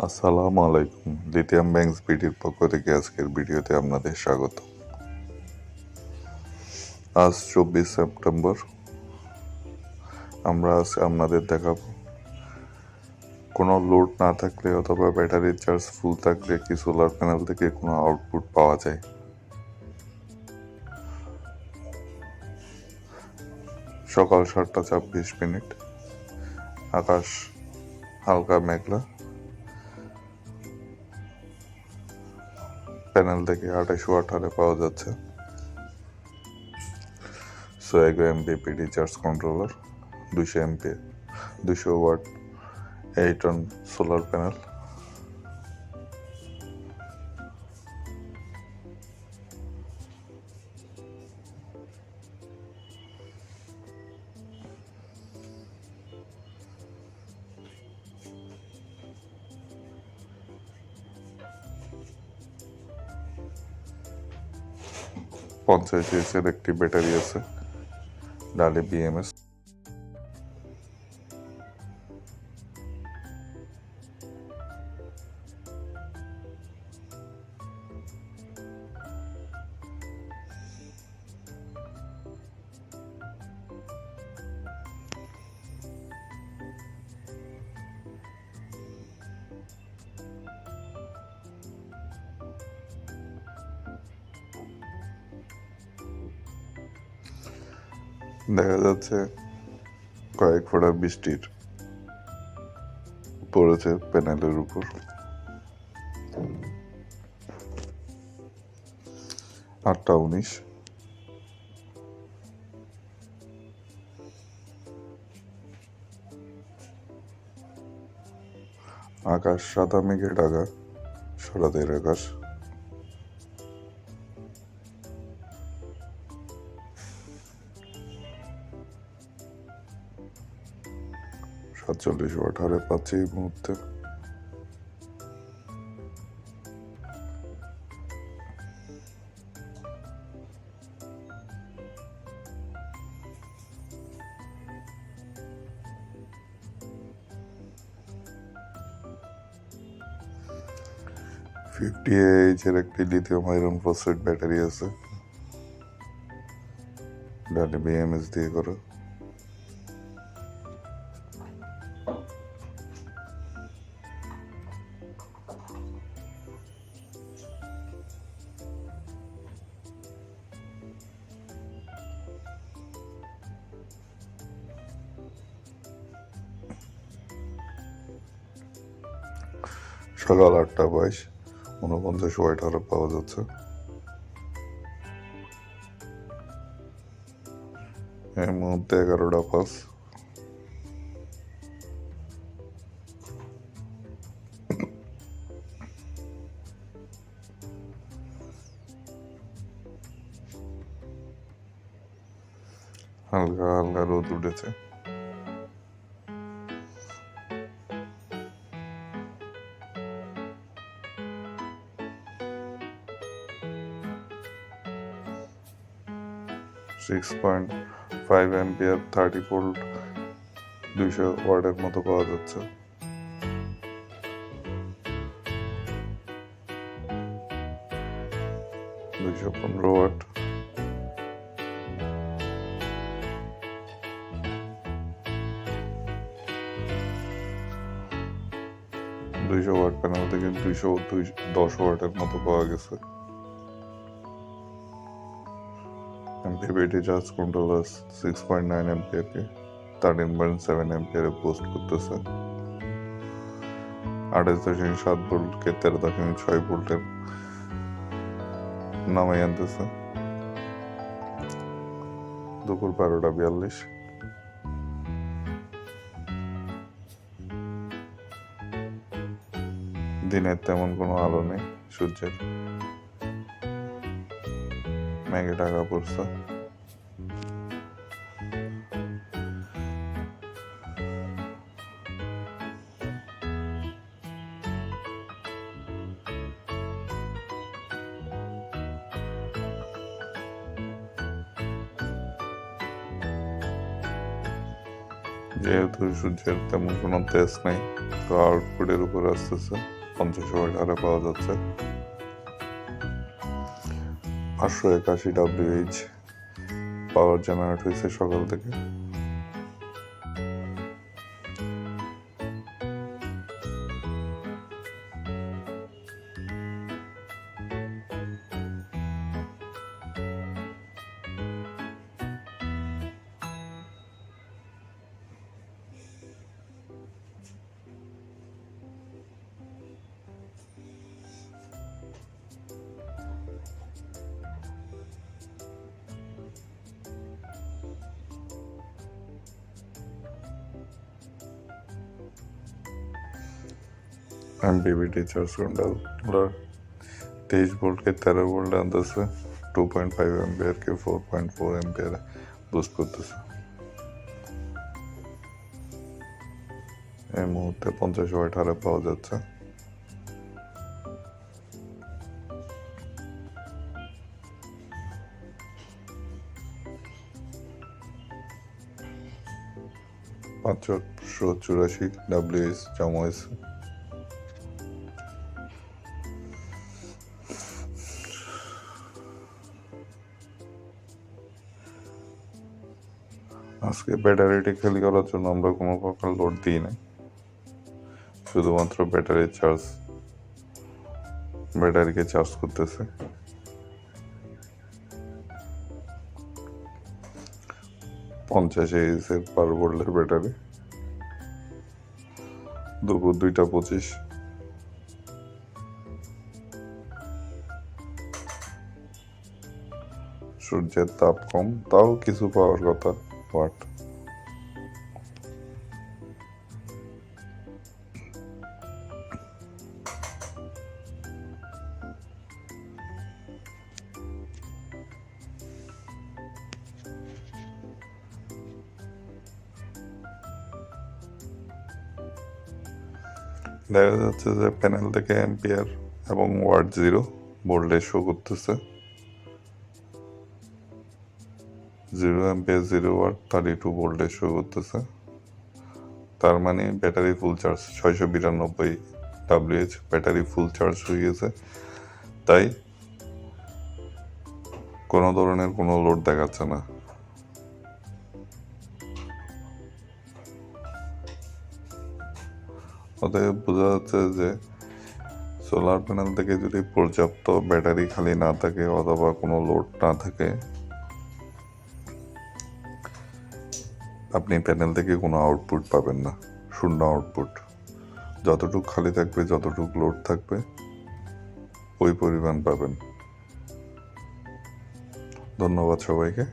আসসালামু আলাইকুম। Lithium banks বিডির পক্ষ থেকে আজকের ভিডিওতে আপনাদের স্বাগত। আজ 24 সেপ্টেম্বর। আমরা আজ আপনাদের দেখাবো কোনো লোড না থাকলে অথবা ব্যাটারির চার্জ ফুল থাকলে কি সোলার প্যানেল থেকে কোনো আউটপুট পাওয়া যায়। সকাল 7:26, আকাশ হালকা মেঘলা। প্যানেল থেকে 28 ওয়াট হারে পাওয়া যাচ্ছে। সোয়াগো এমপিপিটি চার্জ কন্ট্রোলার, 200 এমপিএর 200 ওয়াট 8 অন সোলার প্যানেল। পঞ্চাশ এর একটি ব্যাটারি আছে, ডালে বিএমএস। দেখা যাচ্ছে কয়েক ফোঁটা বৃষ্টির পড়েছে প্যানেলের উপর। 8:19। আকাশ সাদা মেঘে ঢাকা, শরতের আকাশ। সাতচল্লিশ ওয়াট হারে পাচ্ছি এই মুহূর্তে। ফিফটি এইচের একটি লিথিয়াম আয়রন ফসফেট ব্যাটারি আছে, ডালে বিএমএস দিয়ে করা। সকাল 8:22, 49 ওয়াট হারে পাওয়া যাচ্ছে। এই মুহূর্তে 11:05। হালকা হালকা রোদ উঠেছে। সিক্স পয়েন্ট 5 এম্পিয়ার 30 ভোল্ট 200 ওয়াটের মতো পাওয়া যাচ্ছে। দুইশো 15 ওয়াট। দুইশো ওয়াট প্যানেল থেকে 210 ওয়াটের মতো পাওয়া গেছে। এমপিপিটি চার্জ কন্ট্রোলার 6.9 এম্পিয়ারকে 13.7 এম্পিয়ারে পোস্ট করতেছে। 28.7 ভোল্টকে 13.6 ভোল্টের নামাই আনতেছে। দুপুর 12:42। দিনের তেমন কোনো আলো নেই, সূর্যের মেঘে ঢাকা পড়ছে। যেহেতু সূর্যের তেমন কোনো তেজ নেই, তো আউটপুটের উপর আসতেছে 50 ওয়াট হারে পাওয়া যাচ্ছে। 581 WH পাওয়ার জেনারেট হয়েছে সকাল থেকে। MPPT চার্জ कंट्रोलर 23 वोल्ट के 13 वोल्ट আনতেছে, 2.5 एम्पियर के 4.4 एम्पियर বুস্ট করতেছে। এই মুহূর্তে 50 ওয়াট হারে পাওয়া যাচ্ছে। $584 WH জমা হয়েছে। আজকে ব্যাটারিটি খালি করার জন্য আমরা কোনো প্রকার লোড দিই না, শুধুমাত্র ব্যাটারিকে চার্জ করতেছে। 50 AH পার ভোল্টের ব্যাটারি। দুপুর 2:25। সূর্যের তাপ কম, তাও কিছু পাওয়ার কথা ওয়াট। দেখা যাচ্ছে যে প্যানেল থেকে অ্যাম্পিয়ার এবং ওয়াট 0 ভোল্টেজ শো করতেছে। 0 অ্যাম্পিয়ার 0 ওয়াট 32 ভোল্টেজ শো করতেছে। তার মানে battery full charge. 692 WH battery full charge হয়ে গেছে, তাই কোনো ধরনের কোনো লোড দেখাচ্ছে না। অতএব বোঝা যাচ্ছে যে সোলার প্যানেল থেকে যদি পর্যাপ্ত ব্যাটারি খালি না থাকে অথবা কোনো লোড না থাকে, আপনি প্যানেল থেকে কোনো আউটপুট পাবেন না, শূন্য আউটপুট। যতটুকু খালি থাকবে, যতটুকু লোড থাকবে, ওই পরিমাণ পাবেন। ধন্যবাদ সবাইকে।